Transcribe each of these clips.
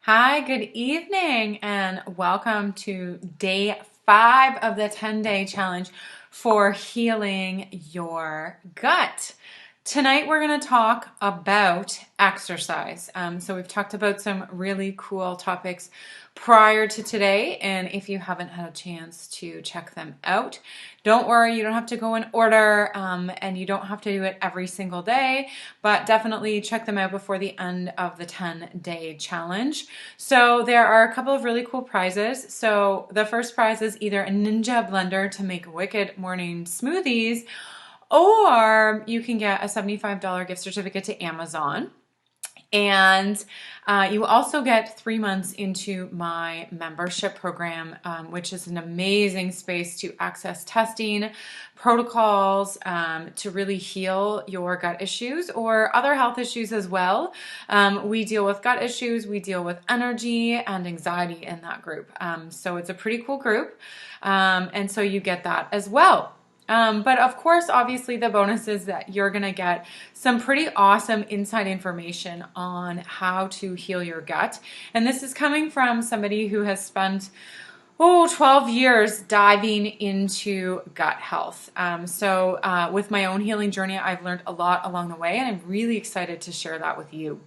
Hi, good evening, and welcome to day 5 of the 10-day challenge for healing your gut. Tonight, we're going to talk about exercise. So, we've talked about some really cool topics prior to today, and if you haven't had a chance to check them out, don't worry, you don't have to go in order, and you don't have to do it every single day, but definitely check them out before the end of the 10-day challenge. So there are a couple of really cool prizes. So the first prize is either a Ninja blender to make wicked morning smoothies, or you can get a $75 gift certificate to Amazon. And you also get 3 months into my membership program, which is an amazing space to access testing, protocols, to really heal your gut issues or other health issues as well. We deal with gut issues, we deal with energy and anxiety in that group. So it's a pretty cool group. And so you get that as well. But of course, obviously, the bonus is that you're going to get some pretty awesome inside information on how to heal your gut. And this is coming from somebody who has spent 12 years diving into gut health. So with my own healing journey, I've learned a lot along the way, and I'm really excited to share that with you.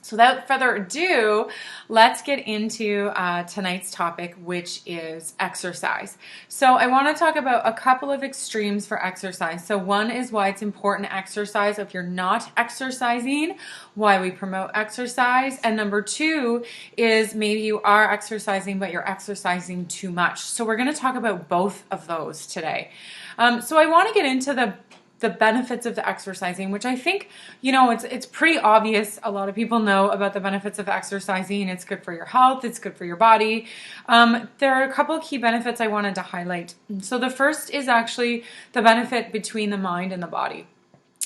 So without further ado, let's get into tonight's topic, which is exercise. So I want to talk about a couple of extremes for exercise. So one is why it's important to exercise if you're not exercising, why we promote exercise. And number two is maybe you are exercising, but you're exercising too much. So we're going to talk about both of those today. So I want to get into the benefits of the exercising, which I think, it's pretty obvious. A lot of people know about the benefits of exercising. It's good for your health. It's good for your body. There are a couple of key benefits I wanted to highlight. So the first is actually the benefit between the mind and the body.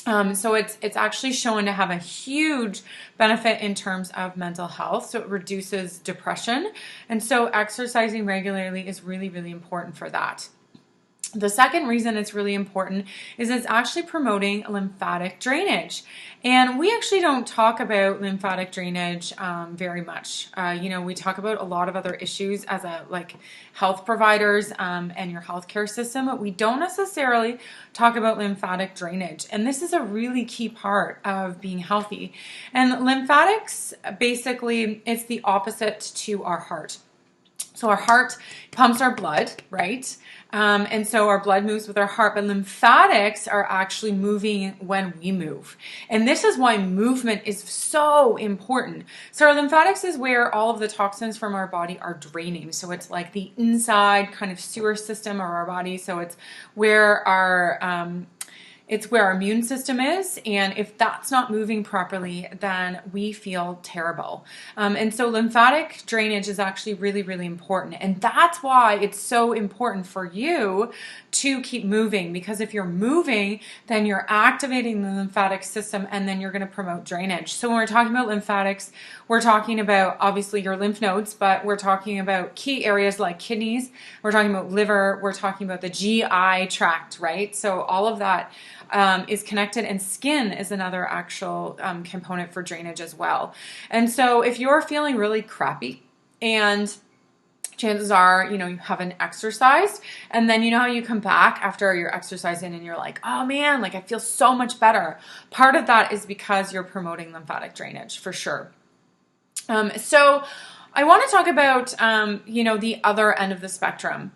So it's actually shown to have a huge benefit in terms of mental health. So it reduces depression. And so exercising regularly is really, really important for that. The second reason it's really important is it's actually promoting lymphatic drainage. And we actually don't talk about lymphatic drainage very much. We talk about a lot of other issues as health providers and your healthcare system, but we don't necessarily talk about lymphatic drainage. And this is a really key part of being healthy. And lymphatics, basically, it's the opposite to our heart. So our heart pumps our blood, right? And so our blood moves with our heart, but lymphatics are actually moving when we move. And this is why movement is so important. So our lymphatics is where all of the toxins from our body are draining. So it's like the inside kind of sewer system of our body. So it's where our immune system is, and if that's not moving properly, then we feel terrible. And so lymphatic drainage is actually really, really important. And that's why it's so important for you to keep moving, because if you're moving, then you're activating the lymphatic system, and then you're going to promote drainage. So when we're talking about lymphatics, we're talking about obviously your lymph nodes, but we're talking about key areas like kidneys, we're talking about liver, we're talking about the GI tract, right? So all of that is connected, and skin is another actual component for drainage as well. And so if you're feeling really crappy, and chances are, you haven't exercised, and then how you come back after you're exercising and you're like, oh man, I feel so much better. Part of that is because you're promoting lymphatic drainage for sure. So I want to talk about, the other end of the spectrum.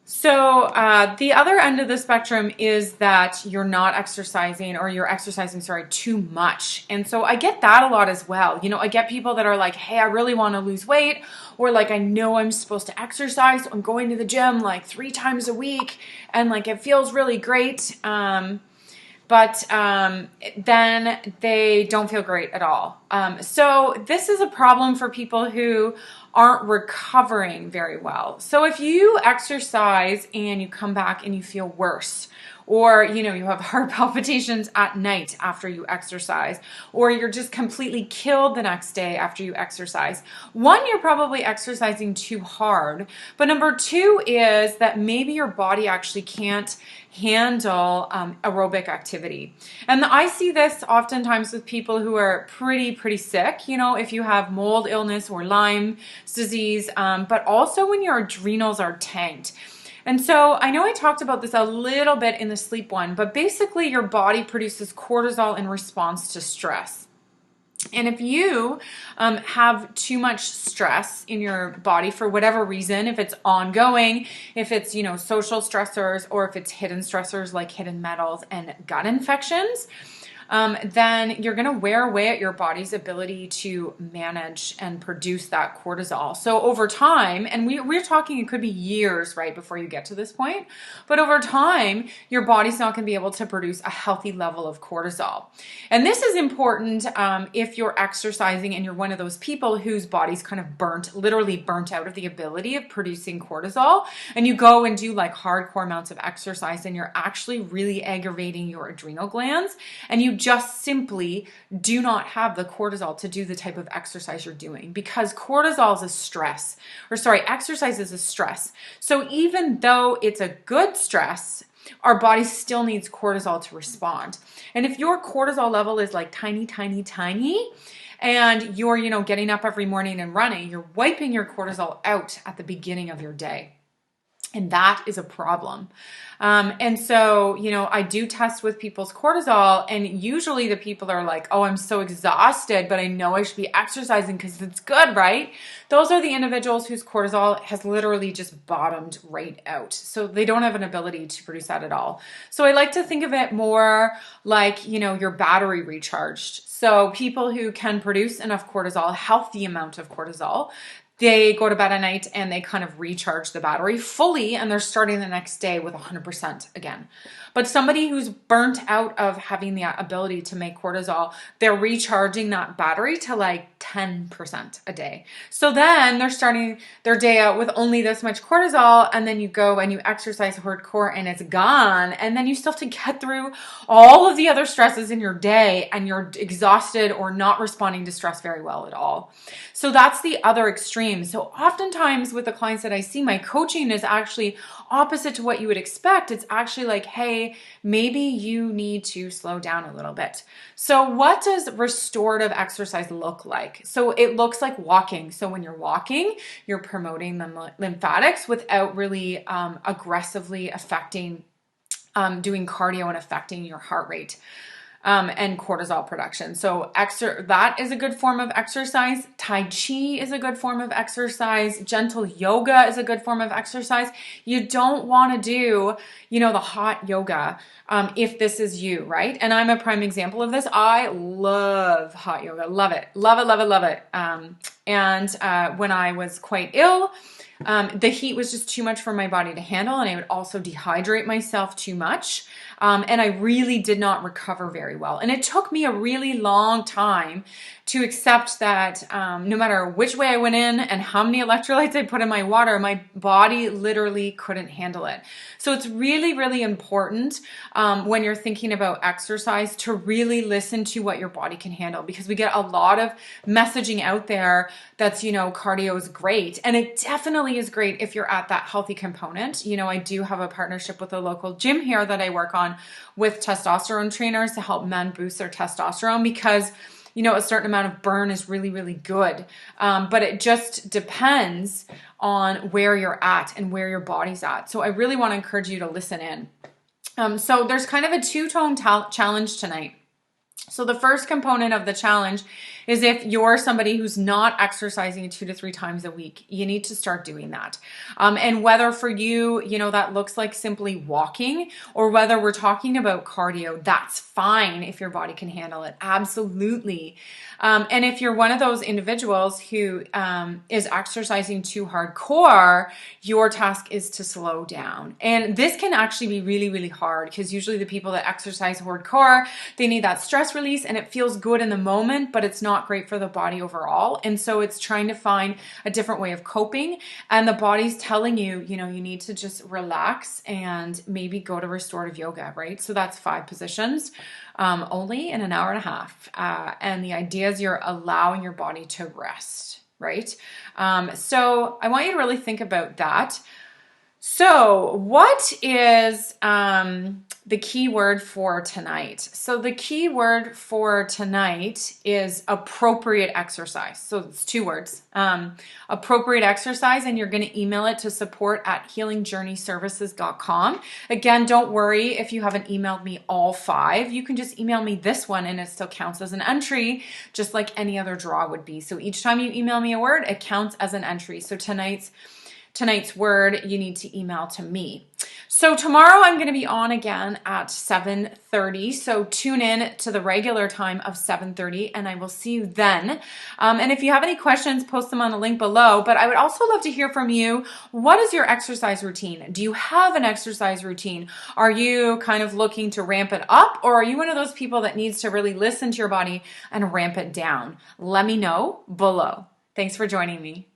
So the other end of the spectrum is that you're not exercising, or you're exercising, too much. And so I get that a lot as well. I get people that are like, hey, I really want to lose weight, or I know I'm supposed to exercise. So I'm going to the gym 3 times a week, and it feels really great. But then they don't feel great at all. So this is a problem for people who aren't recovering very well. So if you exercise and you come back and you feel worse, or you have heart palpitations at night after you exercise, or you're just completely killed the next day after you exercise, one, you're probably exercising too hard, but number two is that maybe your body actually can't handle aerobic activity. And I see this oftentimes with people who are pretty pretty sick, you know, if you have mold illness or Lyme disease, but also when your adrenals are tanked. And so I know I talked about this a little bit in the sleep one, but basically your body produces cortisol in response to stress. And if you have too much stress in your body for whatever reason, if it's ongoing, if it's, you know, social stressors, or if it's hidden stressors like hidden metals and gut infections, then you're going to wear away at your body's ability to manage and produce that cortisol. So over time, and we're talking, it could be years, right, before you get to this point, but over time, your body's not going to be able to produce a healthy level of cortisol. And this is important if you're exercising and you're one of those people whose body's kind of literally burnt out of the ability of producing cortisol, and you go and do like hardcore amounts of exercise, and you're actually really aggravating your adrenal glands, and you just simply do not have the cortisol to do the type of exercise you're doing, because cortisol is a stress, exercise is a stress. So even though it's a good stress, our body still needs cortisol to respond. And if your cortisol level is like tiny, and you're, you know, getting up every morning and running, you're wiping your cortisol out at the beginning of your day. And that is a problem. And so, you know, I do test with people's cortisol, and usually the people are like, oh, I'm so exhausted, but I know I should be exercising because it's good, right? Those are the individuals whose cortisol has literally just bottomed right out. So they don't have an ability to produce that at all. So I like to think of it more like, you know, your battery recharged. So people who can produce enough cortisol, a healthy amount of cortisol, they go to bed at night and they kind of recharge the battery fully, and they're starting the next day with 100% again. But somebody who's burnt out of having the ability to make cortisol, they're recharging that battery to like 10% a day. So then they're starting their day out with only this much cortisol, and then you go and you exercise hardcore and it's gone. And then you still have to get through all of the other stresses in your day, and you're exhausted or not responding to stress very well at all. So that's the other extreme. So oftentimes with the clients that I see, my coaching is actually opposite to what you would expect. It's actually like, hey, maybe you need to slow down a little bit. So what does restorative exercise look like? So it looks like walking. So when you're walking, you're promoting the lymphatics without really aggressively affecting, doing cardio and affecting your heart rate. And cortisol production. So that is a good form of exercise. Tai Chi is a good form of exercise. Gentle yoga is a good form of exercise. You don't want to do, you know, the hot yoga if this is you, right? And I'm a prime example of this. I love hot yoga. Love it. Love it, love it, love it. And when I was quite ill, the heat was just too much for my body to handle, and I would also dehydrate myself too much. And I really did not recover very well. And it took me a really long time to accept that no matter which way I went in and how many electrolytes I put in my water, my body literally couldn't handle it. So it's really, really important when you're thinking about exercise to really listen to what your body can handle, because we get a lot of messaging out there that's, you know, cardio is great. And it definitely is great if you're at that healthy component. You know, I do have a partnership with a local gym here that I work on with testosterone trainers to help men boost their testosterone, because, you know, a certain amount of burn is really, really good. But it just depends on where you're at and where your body's at. So I really want to encourage you to listen in. So there's kind of a two-tone challenge tonight. So the first component of the challenge is if you're somebody who's not exercising 2 to 3 times a week, you need to start doing that. And whether for you, you know, that looks like simply walking, or whether we're talking about cardio, that's fine if your body can handle it. Absolutely. And if you're one of those individuals who is exercising too hardcore, your task is to slow down. And this can actually be really, really hard, because usually the people that exercise hardcore, they need that stress release, and it feels good in the moment, but it's not great for the body overall. And so it's trying to find a different way of coping. And the body's telling you, you know, you need to just relax and maybe go to restorative yoga, right? So that's 5 positions. Only in an hour and a half. And the idea is you're allowing your body to rest, right? So I want you to really think about that. So, what is the key word for tonight? So, the key word for tonight is appropriate exercise. So, it's two words. Appropriate exercise, and you're going to email it to support@healingjourneyservices.com. Again, don't worry if you haven't emailed me all 5. You can just email me this one and it still counts as an entry, just like any other draw would be. So, each time you email me a word, it counts as an entry. So, tonight's word you need to email to me. So tomorrow I'm going to be on again at 7:30. So tune in to the regular time of 7:30 and I will see you then. And if you have any questions, post them on the link below. But I would also love to hear from you. What is your exercise routine? Do you have an exercise routine? Are you kind of looking to ramp it up, or are you one of those people that needs to really listen to your body and ramp it down? Let me know below. Thanks for joining me.